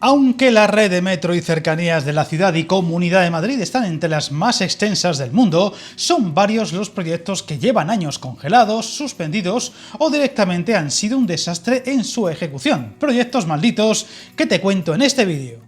Aunque la red de metro y cercanías de la ciudad y Comunidad de Madrid están entre las más extensas del mundo, son varios los proyectos que llevan años congelados, suspendidos o directamente han sido un desastre en su ejecución. Proyectos malditos que te cuento en este vídeo.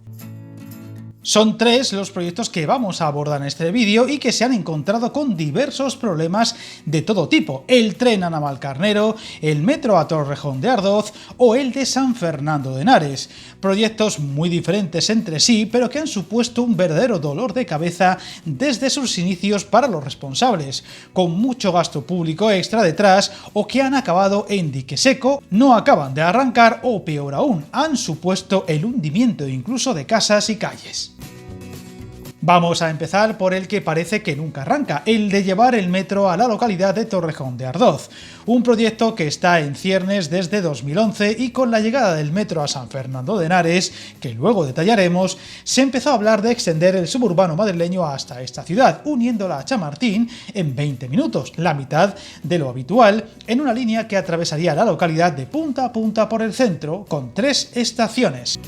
Son tres los proyectos que vamos a abordar en este vídeo y que se han encontrado con diversos problemas de todo tipo: el tren a Navalcarnero, el metro a Torrejón de Ardoz o el de San Fernando de Henares. Proyectos muy diferentes entre sí, pero que han supuesto un verdadero dolor de cabeza desde sus inicios para los responsables, con mucho gasto público extra detrás o que han acabado en dique seco, no acaban de arrancar o, peor aún, han supuesto el hundimiento incluso de casas y calles. Vamos a empezar por el que parece que nunca arranca, el de llevar el metro a la localidad de Torrejón de Ardoz, un proyecto que está en ciernes desde 2011 y con la llegada del metro a San Fernando de Henares, que luego detallaremos, se empezó a hablar de extender el suburbano madrileño hasta esta ciudad, uniéndola a Chamartín en 20 minutos, la mitad de lo habitual, en una línea que atravesaría la localidad de punta a punta por el centro, con 3 estaciones.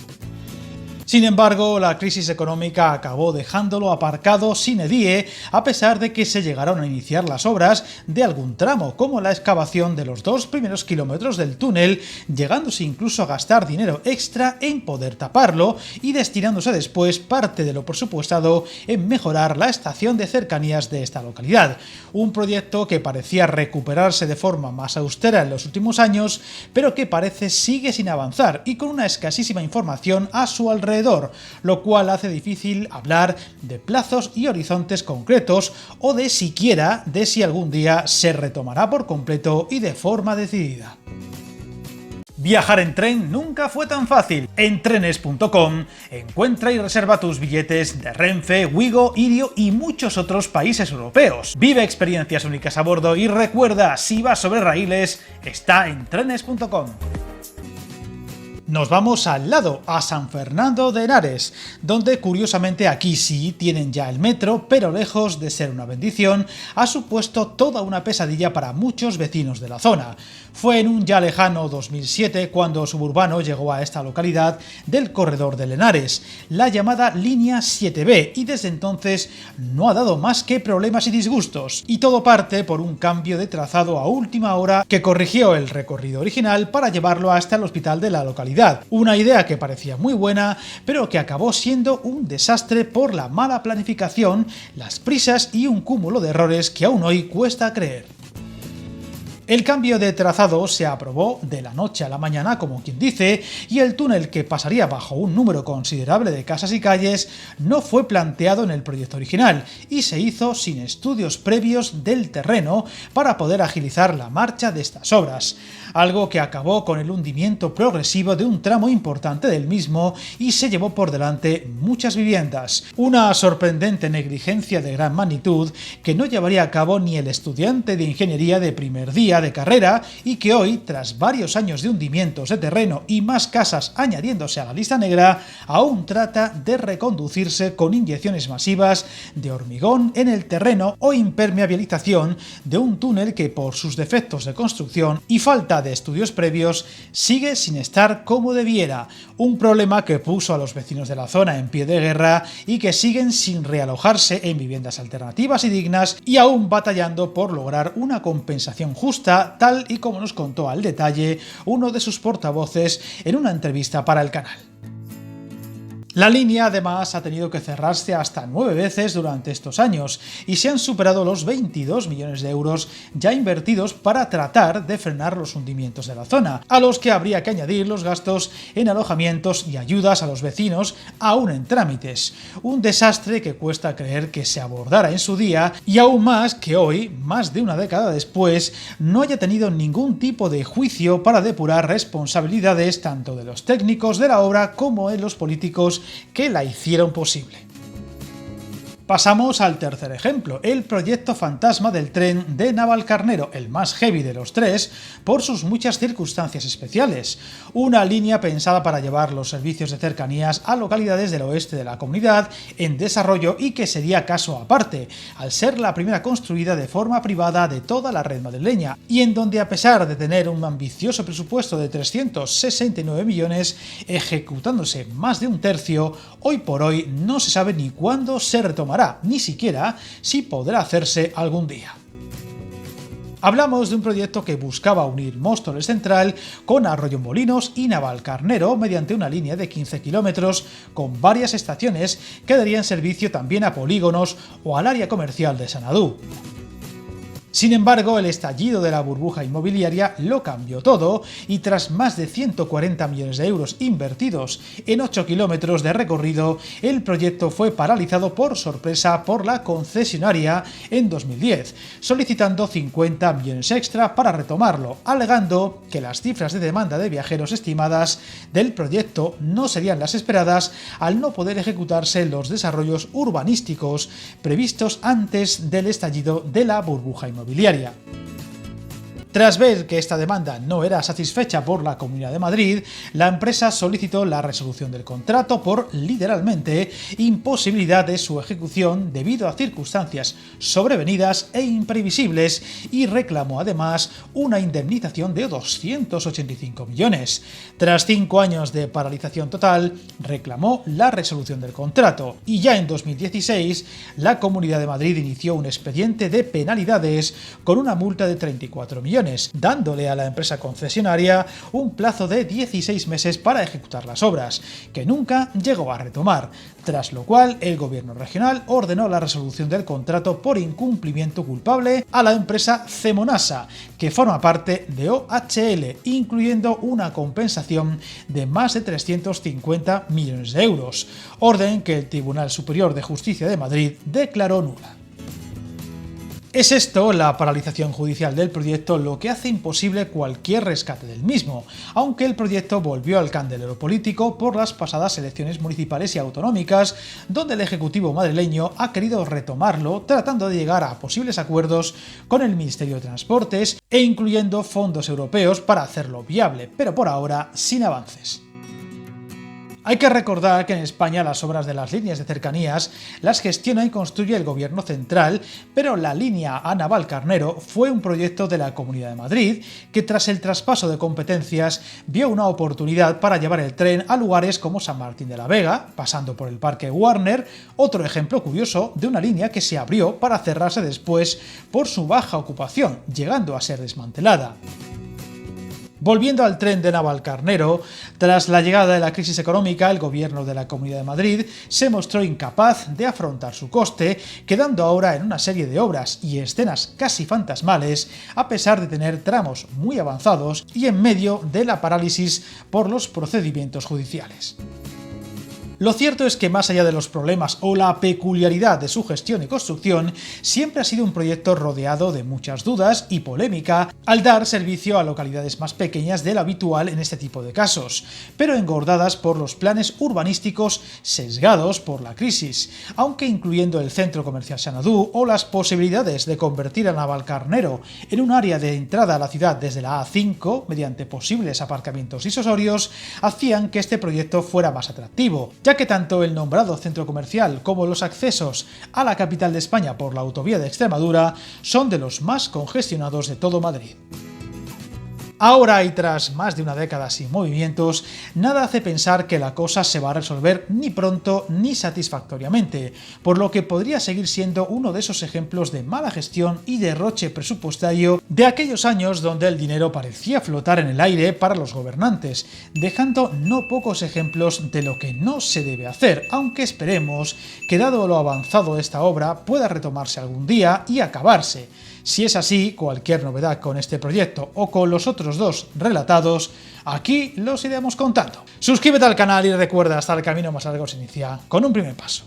Sin embargo, la crisis económica acabó dejándolo aparcado sine die, a pesar de que se llegaron a iniciar las obras de algún tramo, como la excavación de los 2 primeros kilómetros del túnel, llegándose incluso a gastar dinero extra en poder taparlo y destinándose después parte de lo presupuestado en mejorar la estación de cercanías de esta localidad. Un proyecto que parecía recuperarse de forma más austera en los últimos años, pero que parece sigue sin avanzar y con una escasísima información a su alrededor, lo cual hace difícil hablar de plazos y horizontes concretos o de siquiera de si algún día se retomará por completo y de forma decidida. Viajar en tren nunca fue tan fácil. En trenes.com encuentra y reserva tus billetes de Renfe, Wigo, Irio y muchos otros países europeos. Vive experiencias únicas a bordo y recuerda, si vas sobre raíles, está en trenes.com. Nos vamos al lado, a San Fernando de Henares, donde curiosamente aquí sí tienen ya el metro, pero lejos de ser una bendición, ha supuesto toda una pesadilla para muchos vecinos de la zona. Fue en un ya lejano 2007 cuando Suburbano llegó a esta localidad del corredor del Henares, la llamada línea 7B, y desde entonces no ha dado más que problemas y disgustos, y todo parte por un cambio de trazado a última hora que corrigió el recorrido original para llevarlo hasta el hospital de la localidad. Una idea que parecía muy buena, pero que acabó siendo un desastre por la mala planificación, las prisas y un cúmulo de errores que aún hoy cuesta creer. El cambio de trazado se aprobó de la noche a la mañana, como quien dice, y el túnel, que pasaría bajo un número considerable de casas y calles, no fue planteado en el proyecto original y se hizo sin estudios previos del terreno para poder agilizar la marcha de estas obras, algo que acabó con el hundimiento progresivo de un tramo importante del mismo y se llevó por delante muchas viviendas. Una sorprendente negligencia de gran magnitud que no llevaría a cabo ni el estudiante de ingeniería de primer día de carrera y que hoy, tras varios años de hundimientos de terreno y más casas añadiéndose a la lista negra, aún trata de reconducirse con inyecciones masivas de hormigón en el terreno o impermeabilización de un túnel que, por sus defectos de construcción y falta de estudios previos, sigue sin estar como debiera, un problema que puso a los vecinos de la zona en pie de guerra y que siguen sin realojarse en viviendas alternativas y dignas y aún batallando por lograr una compensación justa, tal y como nos contó al detalle uno de sus portavoces en una entrevista para el canal. La línea además ha tenido que cerrarse hasta 9 veces durante estos años y se han superado los 22 millones de euros ya invertidos para tratar de frenar los hundimientos de la zona, a los que habría que añadir los gastos en alojamientos y ayudas a los vecinos aún en trámites. Un desastre que cuesta creer que se abordara en su día y aún más que hoy, más de una década después, no haya tenido ningún tipo de juicio para depurar responsabilidades tanto de los técnicos de la obra como de los políticos que la hicieron posible. Pasamos al tercer ejemplo, el proyecto fantasma del tren de Navalcarnero, el más heavy de los tres, por sus muchas circunstancias especiales. Una línea pensada para llevar los servicios de cercanías a localidades del oeste de la comunidad en desarrollo y que sería caso aparte, al ser la primera construida de forma privada de toda la red madrileña, y en donde, a pesar de tener un ambicioso presupuesto de 369 millones, ejecutándose más de un tercio, hoy por hoy no se sabe ni cuándo se retomará, ni siquiera si podrá hacerse algún día. Hablamos de un proyecto que buscaba unir Móstoles Central con Arroyomolinos y Navalcarnero mediante una línea de 15 kilómetros con varias estaciones que darían servicio también a polígonos o al área comercial de Sanadú. Sin embargo, el estallido de la burbuja inmobiliaria lo cambió todo y tras más de 140 millones de euros invertidos en 8 kilómetros de recorrido, el proyecto fue paralizado por sorpresa por la concesionaria en 2010, solicitando 50 millones extra para retomarlo, alegando que las cifras de demanda de viajeros estimadas del proyecto no serían las esperadas al no poder ejecutarse los desarrollos urbanísticos previstos antes del estallido de la burbuja inmobiliaria. Tras ver que esta demanda no era satisfecha por la Comunidad de Madrid, la empresa solicitó la resolución del contrato por, literalmente, imposibilidad de su ejecución debido a circunstancias sobrevenidas e imprevisibles y reclamó además una indemnización de 285 millones. Tras 5 años de paralización total, reclamó la resolución del contrato y ya en 2016 la Comunidad de Madrid inició un expediente de penalidades con una multa de 34 millones, dándole a la empresa concesionaria un plazo de 16 meses para ejecutar las obras, que nunca llegó a retomar, tras lo cual el gobierno regional ordenó la resolución del contrato por incumplimiento culpable a la empresa Cemonasa, que forma parte de OHL, incluyendo una compensación de más de 350 millones de euros, orden que el Tribunal Superior de Justicia de Madrid declaró nula. Es esto, la paralización judicial del proyecto, lo que hace imposible cualquier rescate del mismo, aunque el proyecto volvió al candelero político por las pasadas elecciones municipales y autonómicas, donde el Ejecutivo madrileño ha querido retomarlo tratando de llegar a posibles acuerdos con el Ministerio de Transportes e incluyendo fondos europeos para hacerlo viable, pero por ahora sin avances. Hay que recordar que en España las obras de las líneas de cercanías las gestiona y construye el gobierno central, pero la línea a Navalcarnero fue un proyecto de la Comunidad de Madrid que tras el traspaso de competencias vio una oportunidad para llevar el tren a lugares como San Martín de la Vega, pasando por el Parque Warner, otro ejemplo curioso de una línea que se abrió para cerrarse después por su baja ocupación, llegando a ser desmantelada. Volviendo al tren de Navalcarnero, tras la llegada de la crisis económica, el gobierno de la Comunidad de Madrid se mostró incapaz de afrontar su coste, quedando ahora en una serie de obras y escenas casi fantasmales, a pesar de tener tramos muy avanzados y en medio de la parálisis por los procedimientos judiciales. Lo cierto es que más allá de los problemas o la peculiaridad de su gestión y construcción, siempre ha sido un proyecto rodeado de muchas dudas y polémica al dar servicio a localidades más pequeñas de lo habitual en este tipo de casos, pero engordadas por los planes urbanísticos sesgados por la crisis, aunque incluyendo el centro comercial Sanadú o las posibilidades de convertir a Navalcarnero en un área de entrada a la ciudad desde la A5 mediante posibles aparcamientos disuasorios, hacían que este proyecto fuera más atractivo, ya que tanto el nombrado centro comercial como los accesos a la capital de España por la autovía de Extremadura son de los más congestionados de todo Madrid. Ahora, y tras más de una década sin movimientos, nada hace pensar que la cosa se va a resolver ni pronto ni satisfactoriamente, por lo que podría seguir siendo uno de esos ejemplos de mala gestión y derroche presupuestario de aquellos años donde el dinero parecía flotar en el aire para los gobernantes, dejando no pocos ejemplos de lo que no se debe hacer, aunque esperemos que dado lo avanzado de esta obra pueda retomarse algún día y acabarse. Si es así, cualquier novedad con este proyecto o con los otros dos relatados, aquí los iremos contando. Suscríbete al canal y recuerda, hasta el camino más largo se inicia con un primer paso.